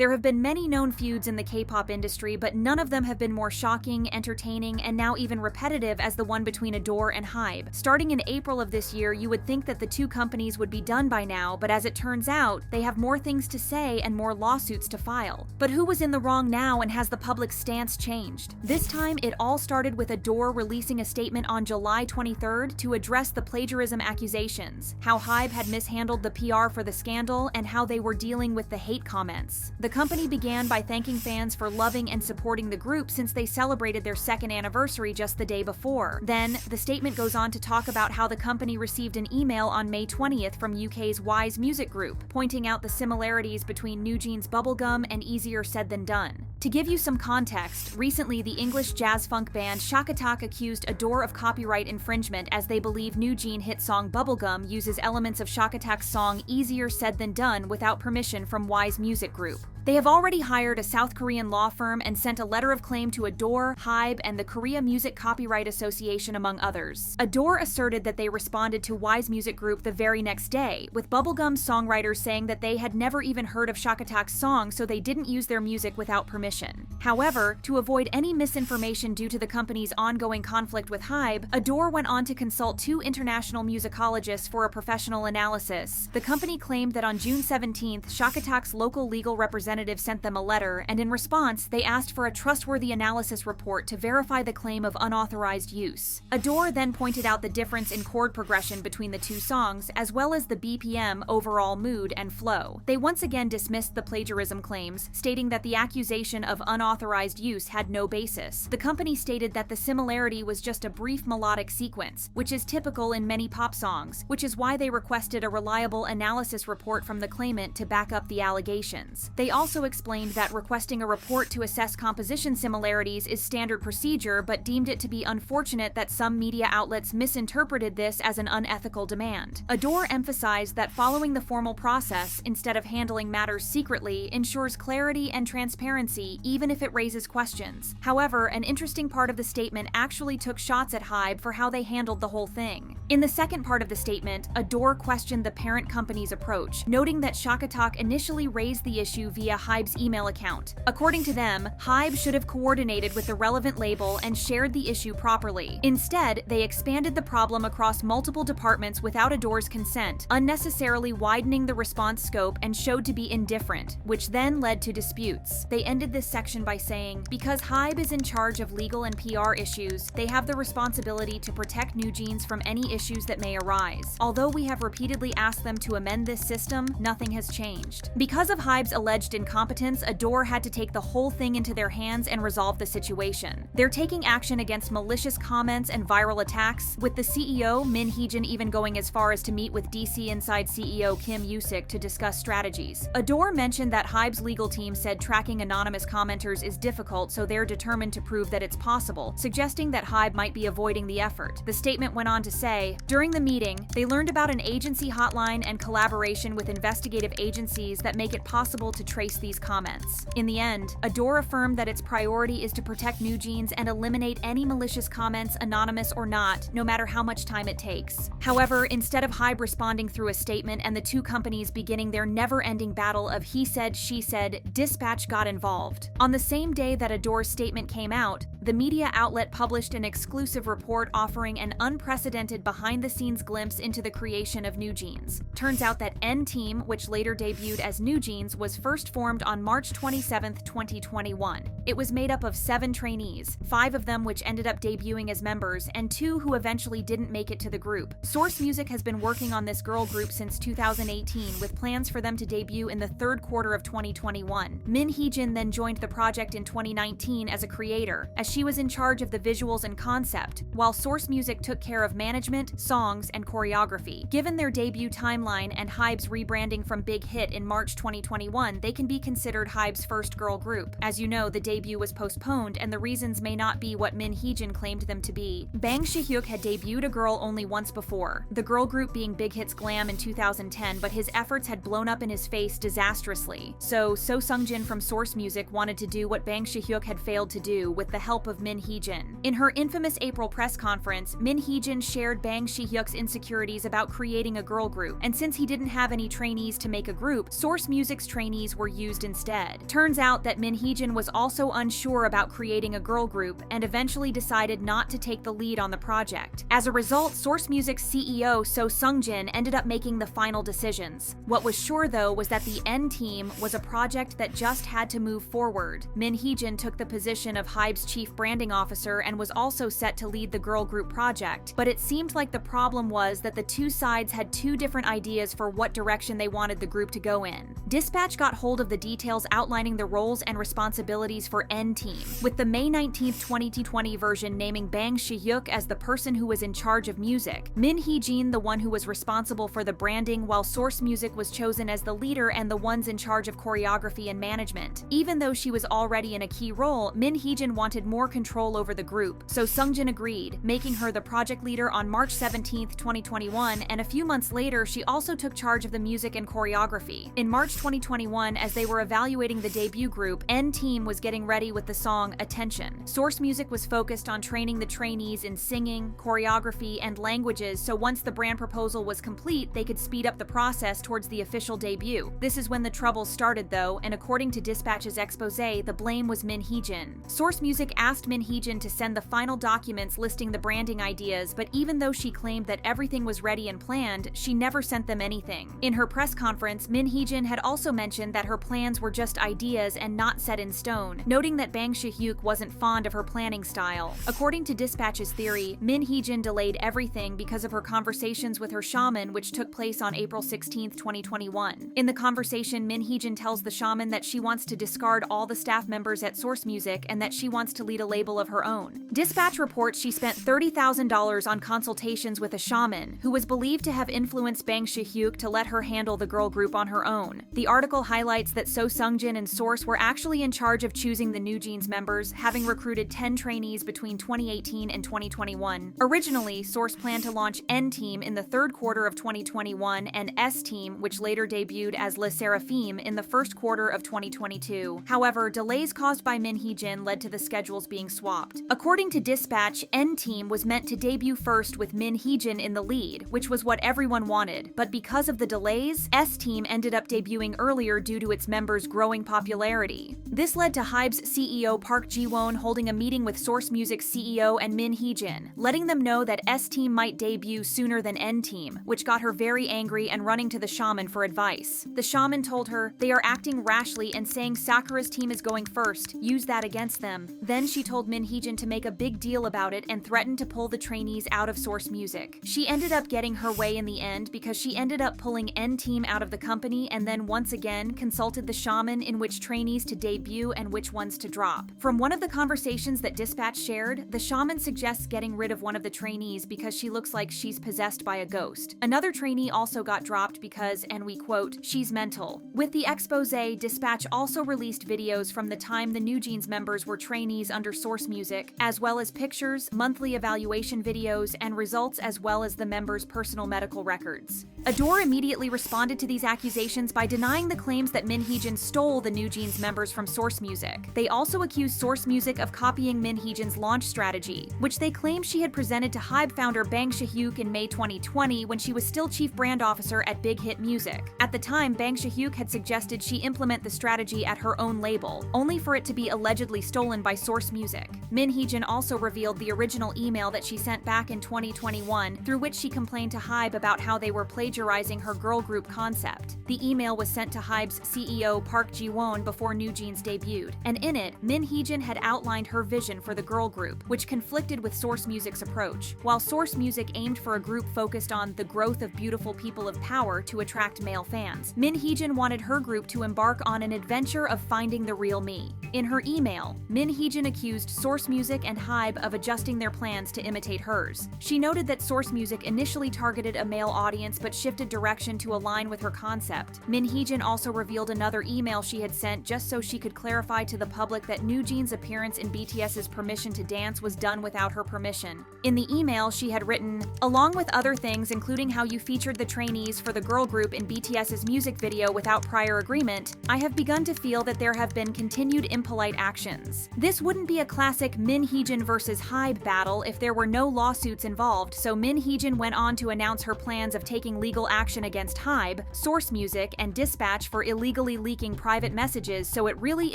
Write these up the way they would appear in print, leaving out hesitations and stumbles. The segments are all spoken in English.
There have been many known feuds in the K-pop industry, but none of them have been more shocking, entertaining, and now even repetitive as the one between Adore and HYBE. Starting in April of this year, you would think that the two companies would be done by now, but as it turns out, they have more things to say and more lawsuits to file. But who was in the wrong now, and has the public's stance changed? This time, it all started with Adore releasing a statement on July 23rd to address the plagiarism accusations, how HYBE had mishandled the PR for the scandal, and how they were dealing with the hate comments. The company began by thanking fans for loving and supporting the group since they celebrated their second anniversary just the day before. Then, the statement goes on to talk about how the company received an email on May 20th from UK's HYBE music group, pointing out the similarities between NewJeans' Bubblegum and Easier Said Than Done. To give you some context, recently the English jazz-funk band Shaka Tak accused Adore of copyright infringement as they believe NewJeans' hit song Bubblegum uses elements of Shaka Tak's song Easier Said Than Done without permission from HYBE's music group. They have already hired a South Korean law firm and sent a letter of claim to Adore, HYBE, and the Korea Music Copyright Association, among others. Adore asserted that they responded to HYBE's music group the very next day, with Bubblegum's songwriters saying that they had never even heard of Shaka Tak's song, so they didn't use their music without permission. However, to avoid any misinformation due to the company's ongoing conflict with HYBE, Adore went on to consult two international musicologists for a professional analysis. The company claimed that on June 17th, Shaka Tak's local legal representative sent them a letter, and in response, they asked for a trustworthy analysis report to verify the claim of unauthorized use. Adore then pointed out the difference in chord progression between the two songs, as well as the BPM, overall mood, and flow. They once again dismissed the plagiarism claims, stating that the accusation of unauthorized use had no basis. The company stated that the similarity was just a brief melodic sequence, which is typical in many pop songs, which is why they requested a reliable analysis report from the claimant to back up the allegations. They also explained that requesting a report to assess composition similarities is standard procedure, but deemed it to be unfortunate that some media outlets misinterpreted this as an unethical demand. Adore emphasized that following the formal process, instead of handling matters secretly, ensures clarity and transparency, even if it raises questions. However, an interesting part of the statement actually took shots at HYBE for how they handled the whole thing. In the second part of the statement, Adore questioned the parent company's approach, noting that Shaka Tak initially raised the issue via HYBE's email account. According to them, HYBE should have coordinated with the relevant label and shared the issue properly. Instead, they expanded the problem across multiple departments without Adore's consent, unnecessarily widening the response scope and showed to be indifferent, which then led to disputes. They ended this section by saying, because HYBE is in charge of legal and PR issues, they have the responsibility to protect NewJeans from any issues that may arise. Although we have repeatedly asked them to amend this system, nothing has changed. Because of HYBE's alleged incompetence, Adore had to take the whole thing into their hands and resolve the situation. They're taking action against malicious comments and viral attacks, with the CEO, Min Hee-jin, even going as far as to meet with DC Inside CEO Kim Yusik to discuss strategies. Adore mentioned that HYBE's legal team said tracking anonymous commenters is difficult, so they're determined to prove that it's possible, suggesting that HYBE might be avoiding the effort. The statement went on to say, during the meeting, they learned about an agency hotline and collaboration with investigative agencies that make it possible to trace these comments. In the end, Adore affirmed that its priority is to protect NewJeans and eliminate any malicious comments, anonymous or not, no matter how much time it takes. However, instead of HYBE responding through a statement and the two companies beginning their never-ending battle of he said, she said, Dispatch got involved. On the same day that Adore's statement came out, the media outlet published an exclusive report offering an unprecedented behind-the-scenes glimpse into the creation of NewJeans. Turns out that N-Team, which later debuted as NewJeans, was first formed on March 27, 2021. It was made up of 7 trainees, 5 of them which ended up debuting as members, and 2 who eventually didn't make it to the group. Source Music has been working on this girl group since 2018, with plans for them to debut in the third quarter of 2021. Min Hee-jin then joined the project in 2019 as a creator, as she was in charge of the visuals and concept, while Source Music took care of management, songs, and choreography. Given their debut timeline and HYBE's rebranding from Big Hit in March 2021, they can be considered HYBE's first girl group. As you know, the debut was postponed, and the reasons may not be what Min Hee-jin claimed them to be. Bang Si-hyuk had debuted a girl only once before, the girl group being Big Hit's Glam in 2010, but his efforts had blown up in his face disastrously. So Sung-jin from Source Music wanted to do what Bang Si-hyuk had failed to do, with the help help of Min Hee-jin. In her infamous April press conference, Min Hee-jin shared Bang Si-hyuk's insecurities about creating a girl group, and since he didn't have any trainees to make a group, Source Music's trainees were used instead. Turns out that Min Hee-jin was also unsure about creating a girl group and eventually decided not to take the lead on the project. As a result, Source Music's CEO So Sung-jin ended up making the final decisions. What was sure though was that the N Team was a project that just had to move forward. Min Hee-jin took the position of HYBE's chief branding officer and was also set to lead the girl group project, but it seemed like the problem was that the two sides had two different ideas for what direction they wanted the group to go in. Dispatch got hold of the details outlining the roles and responsibilities for N Team, with the May 19, 2020 version naming Bang Si-hyuk as the person who was in charge of music, Min Hee-jin the one who was responsible for the branding, while Source Music was chosen as the leader and the ones in charge of choreography and management. Even though she was already in a key role, Min Hee-jin wanted more control over the group, so Sung-jin agreed, making her the project leader on March 17, 2021, and a few months later she also took charge of the music and choreography. In March 2021, as they were evaluating the debut group, N Team was getting ready with the song Attention. Source Music was focused on training the trainees in singing, choreography, and languages, so once the brand proposal was complete, they could speed up the process towards the official debut. This is when the trouble started though, and according to Dispatch's expose, the blame was Min Hee-jin. Source Music asked Min Hee-jin to send the final documents listing the branding ideas, but even though she claimed that everything was ready and planned, she never sent them anything. In her press conference, Min Hee-jin had also mentioned that her plans were just ideas and not set in stone, noting that Bang Si-hyuk wasn't fond of her planning style. According to Dispatch's theory, Min Hee-jin delayed everything because of her conversations with her shaman, which took place on April 16, 2021. In the conversation, Min Hee-jin tells the shaman that she wants to discard all the staff members at Source Music and that she wants to lead a label of her own. Dispatch reports she spent $30,000 on consultations with a shaman, who was believed to have influenced Bang Si-hyuk to let her handle the girl group on her own. The article highlights that So Sung-jin and Source were actually in charge of choosing the New Jeans members, having recruited 10 trainees between 2018 and 2021. Originally, Source planned to launch N Team in the third quarter of 2021 and S Team, which later debuted as Le Seraphim, in the first quarter of 2022. However, delays caused by Min Hee-jin led to the schedules being swapped. According to Dispatch, N Team was meant to debut first with Min Hee-jin in the lead, which was what everyone wanted, but because of the delays, S Team ended up debuting earlier due to its members' growing popularity. This led to HYBE's CEO Park Ji-won holding a meeting with Source Music's CEO and Min Hee-jin, letting them know that S Team might debut sooner than N Team, which got her very angry and running to the shaman for advice. The shaman told her, "They are acting rashly and saying Sakura's team is going first. Use that against them." Then she told Min Hee-jin to make a big deal about it and threatened to pull the trainees out of Source Music. She ended up getting her way in the end because she ended up pulling N Team out of the company and then once again consulted the shaman in which trainees to debut and which ones to drop. From one of the conversations that Dispatch shared, the shaman suggests getting rid of one of the trainees because she looks like she's possessed by a ghost. Another trainee also got dropped because, and we quote, "she's mental." With the expose, Dispatch also released videos from the time the New Jeans members were trainees under Source Music, as well as pictures, monthly evaluation videos, and results, as well as the members' personal medical records. Adore immediately responded to these accusations by denying the claims that Min Hee-jin stole the New Jeans members from Source Music. They also accused Source Music of copying Min Hee-jin's launch strategy, which they claimed she had presented to HYBE founder Bang Si-hyuk in May 2020 when she was still chief brand officer at Big Hit Music. At the time, Bang Si-hyuk had suggested she implement the strategy at her own label, only for it to be allegedly stolen by Source Music. Min Hee-jin also revealed the original email that she sent back in 2021, through which she complained to HYBE about how they were plagiarizing her girl group concept. The email was sent to HYBE's CEO Park Ji-won before New Jeans debuted, and in it, Min Hee-jin had outlined her vision for the girl group, which conflicted with Source Music's approach. While Source Music aimed for a group focused on the growth of beautiful people of power to attract male fans, Min Hee-jin wanted her group to embark on an adventure of finding the real me. In her email, Min Hee-jin accused Source Music and HYBE of adjusting their plans to imitate hers. She noted that Source Music initially targeted a male audience but shifted direction to align with her concept, concept. Min Heejin also revealed another email she had sent just so she could clarify to the public that NewJeans' appearance in BTS's Permission to Dance was done without her permission. In the email, she had written, "Along with other things including how you featured the trainees for the girl group in BTS's music video without prior agreement, I have begun to feel that there have been continued impolite actions. This wouldn't be a classic Min Heejin versus HYBE battle if there were no lawsuits involved, so Min Heejin went on to announce her plans of taking legal action against HYBE, Source Music, and Dispatch for illegally leaking private messages, so it really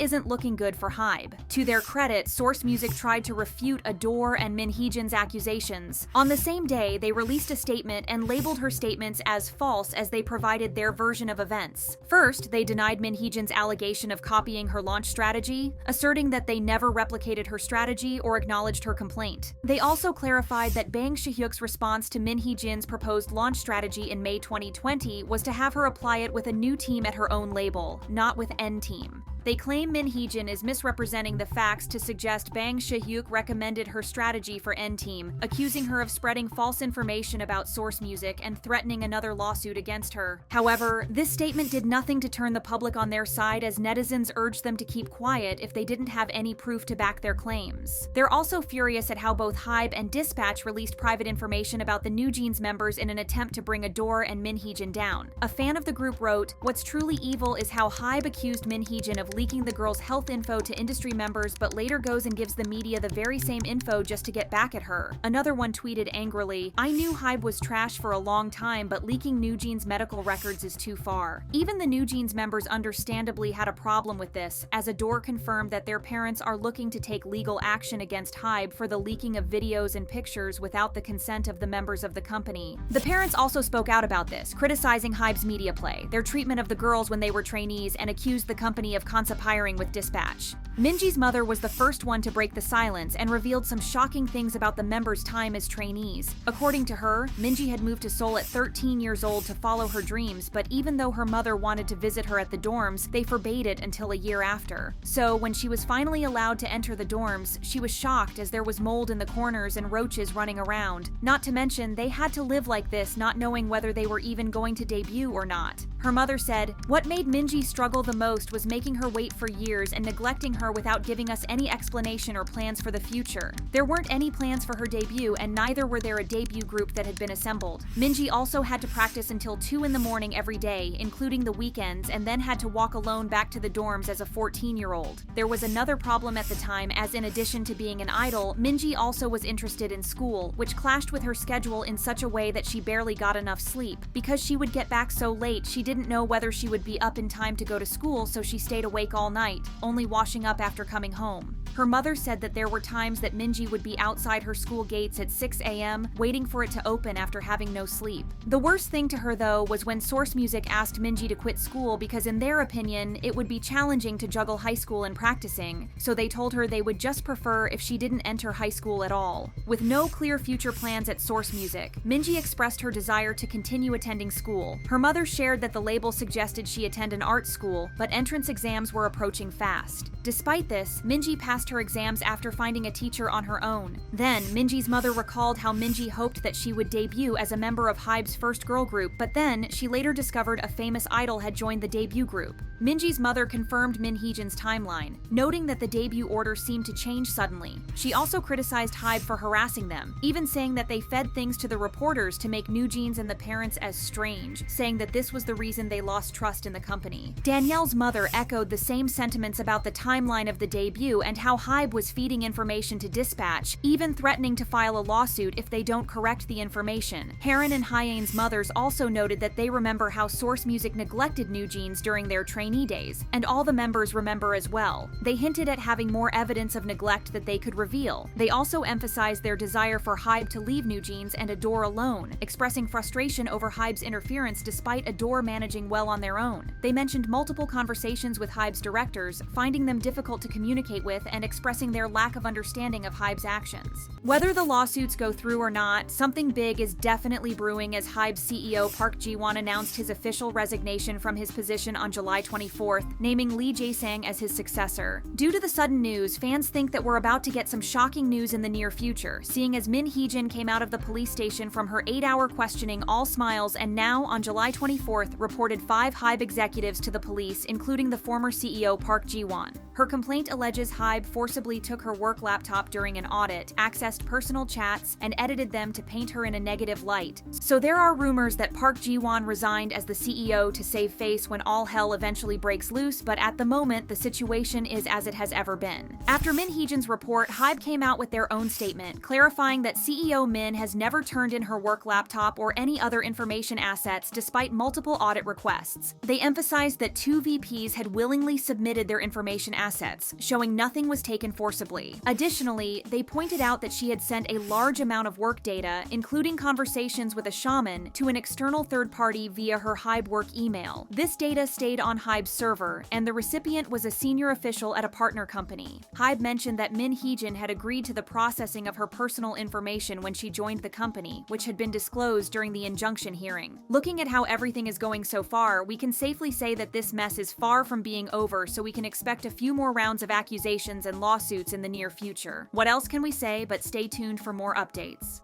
isn't looking good for HYBE." To their credit, Source Music tried to refute Adore and Min Heejin's accusations. On the same day, they released a statement and labeled her statements as false as they provided their version of events. First, they denied Min Heejin's allegation of copying her launch strategy, asserting that they never replicated her strategy or acknowledged her complaint. They also clarified that Bang Si-hyuk's response to Min Heejin's proposed launch strategy in May 2020 was to have her apply it with a new team at her own label, not with N-Team. They claim Min Heejin is misrepresenting the facts to suggest Bang Si-hyuk recommended her strategy for N-Team, accusing her of spreading false information about Source Music and threatening another lawsuit against her. However, this statement did nothing to turn the public on their side, as netizens urged them to keep quiet if they didn't have any proof to back their claims. They're also furious at how both HYBE and Dispatch released private information about the NewJeans members in an attempt to bring Adore and Min Heejin down. A fan of the group wrote, "What's truly evil is how HYBE accused Min Heejin of leaking the girl's health info to industry members but later goes and gives the media the very same info just to get back at her." Another one tweeted angrily, "I knew HYBE was trash for a long time, but leaking NewJeans' medical records is too far." Even the NewJeans members understandably had a problem with this, as Adore confirmed that their parents are looking to take legal action against HYBE for the leaking of videos and pictures without the consent of the members of the company. The parents also spoke out about this, criticizing HYBE's media play, their treatment of the girls when they were trainees, and accused the company of conspiring with Dispatch. Minji's mother was the first one to break the silence and revealed some shocking things about the members' time as trainees. According to her, Minji had moved to Seoul at 13 years old to follow her dreams, but even though her mother wanted to visit her at the dorms, they forbade it until a year after. So, when she was finally allowed to enter the dorms, she was shocked as there was mold in the corners and roaches running around. Not to mention, they had to live like this, not knowing whether they were even going to debut or not. Her mother said, "What made Minji struggle the most was making her wait for years and neglecting her without giving us any explanation or plans for the future. There weren't any plans for her debut, and neither were there a debut group that had been assembled. Minji also had to practice until 2 in the morning every day, including the weekends, and then had to walk alone back to the dorms as a 14-year-old. There was another problem at the time, as in addition to being an idol, Minji also was interested in school, which clashed with her schedule in such a way that she barely got enough sleep. Because she would get back so late, she didn't know whether she would be up in time to go to school, so she stayed awake all night, only washing up after coming home." Her mother said that there were times that Minji would be outside her school gates at 6 a.m., waiting for it to open after having no sleep. The worst thing to her, though, was when Source Music asked Minji to quit school because, in their opinion, it would be challenging to juggle high school and practicing, so they told her they would just prefer if she didn't enter high school at all. With no clear future plans at Source Music, Minji expressed her desire to continue attending school. Her mother shared that the label suggested she attend an art school, but entrance exams were approaching fast. Despite this, Minji passed her exams after finding a teacher on her own. Then, Minji's mother recalled how Minji hoped that she would debut as a member of HYBE's first girl group, but then she later discovered a famous idol had joined the debut group. Minji's mother confirmed Min Heejin's timeline, noting that the debut order seemed to change suddenly. She also criticized HYBE for harassing them, even saying that they fed things to the reporters to make NewJeans and the parents as strange, saying that this was the reason they lost trust in the company. Danielle's mother echoed the same sentiments about the timeline of the debut and how HYBE was feeding information to Dispatch, even threatening to file a lawsuit if they don't correct the information. Haran and Hyeon's mothers also noted that they remember how Source Music neglected NewJeans during their trainee days, and all the members remember as well. They hinted at having more evidence of neglect that they could reveal. They also emphasized their desire for HYBE to leave NewJeans and Adore alone, expressing frustration over HYBE's interference despite Adore managing well on their own. They mentioned multiple conversations with HYBE's directors, finding them difficult to communicate with and expressing their lack of understanding of HYBE's actions. Whether the lawsuits go through or not, something big is definitely brewing as HYBE's CEO Park Ji-won announced his official resignation from his position on July 24th, naming Lee Jae-sang as his successor. Due to the sudden news, fans think that we're about to get some shocking news in the near future, seeing as Min Hee-jin came out of the police station from her 8-hour questioning all smiles and now, on July 24th, reported 5 HYBE executives to the police, including the former CEO Park Ji-won. Her complaint alleges HYBE forcibly took her work laptop during an audit, accessed personal chats, and edited them to paint her in a negative light. So there are rumors that Park Ji-won resigned as the CEO to save face when all hell eventually breaks loose, but at the moment, the situation is as it has ever been. After Min Hee-jin's report, HYBE came out with their own statement, clarifying that CEO Min has never turned in her work laptop or any other information assets despite multiple audit requests. They emphasized that 2 VPs had willingly submitted their information assets, showing nothing was taken forcibly. Additionally, they pointed out that she had sent a large amount of work data, including conversations with a shaman, to an external third party via her HYBE work email. This data stayed on HYBE's server, and the recipient was a senior official at a partner company. HYBE mentioned that Min Hee-jin had agreed to the processing of her personal information when she joined the company, which had been disclosed during the injunction hearing. Looking at how everything is going so far, we can safely say that this mess is far from being over, so we can expect a few more rounds of accusations and lawsuits in the near future. What else can we say but stay tuned for more updates?